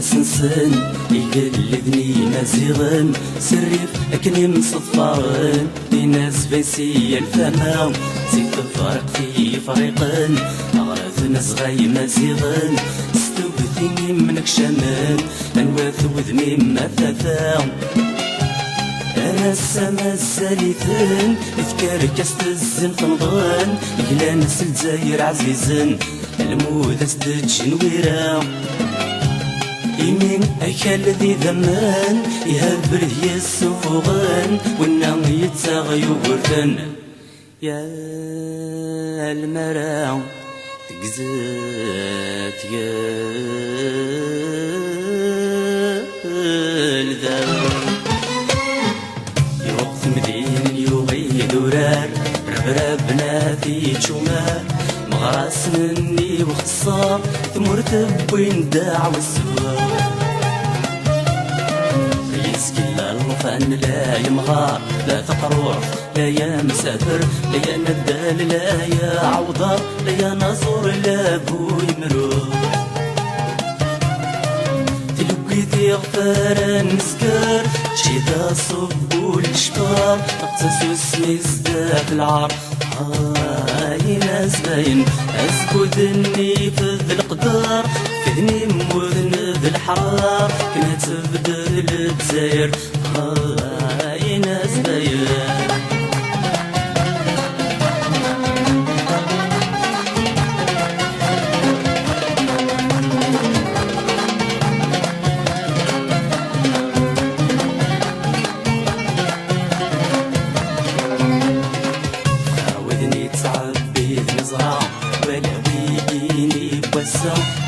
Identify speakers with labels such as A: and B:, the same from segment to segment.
A: سنسن يقلدني مزيغن سريف أكني مصفرن لناس بيسي الفما زيد الفرق في فريقن أغرف ناس غاي مزيغن ستوبثيني منك شمن أنواث وذمي مثاثا أنا السما الزاليثن إذكار كاست الزن فنضغن إلا ناس الجزاير عزيزن الموذى سدج نويرا يمين أكل ذي ذمان يهبر يسوفغن والنام يتغيورن يا المرا تقزات يا الذا يوقف مدين يوغي دورار ربربنا في تشومار مغراس مني وخصار تمرتب وين داع والسوار يسكي الفن لا يمغار لا تقروع لا يا مسافر لا يا ندال لا يا عوضار لا يا ناصر لا بوي مروح تلقيتي غفار نسكر شيدا صب والشطار نقصص اسمي زداك العار ناس باين اسكودني في ذي القدر فيني موذن ذي الحرار كنا تبدل الجزاير ناس باين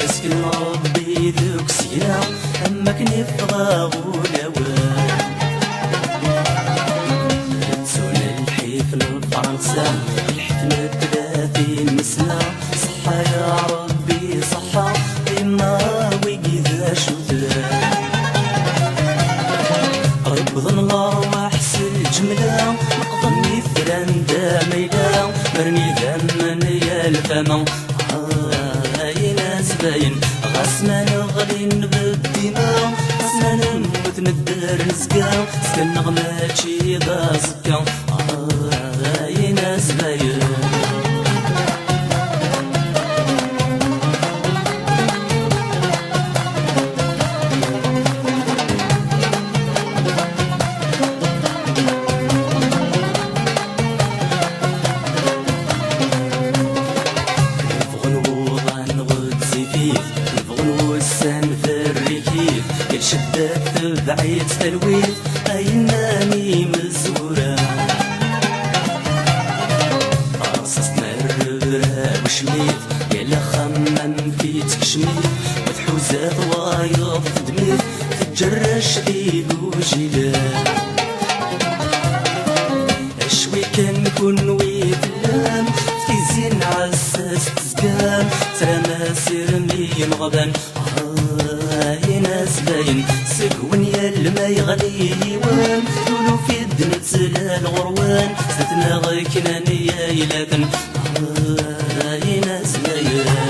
A: اسكن ربي ذوك سينا اما كني فضاغ ولوان تسون الحيف لفرنسا الحكمة 30 سنة صحة يا ربي صحة إما وقذا شوثان ربضن الله وحس الجملة نقضني فرندا ميلا مرني ذمن يا الفما ناس باين غسنا نغلين بالدماء غسنا نموت ندار نسقا سكن نغمات شي ذا زكا ناس باين شدات تبعيد تلويث أيناني مزورة رصصنا الربرة وشميت يلا خمم في تكشميت وتحوزات وايض دميت تجرش عيد وجلال أشوي كان نكون ويتلام في زين عساس تزقام ترى سيرمي مغبان ناس باين سكون يا الما يغلي يوان دولو في الدنيا تسلال غروان ستنا غيكنا نيا يلاكن ناس باين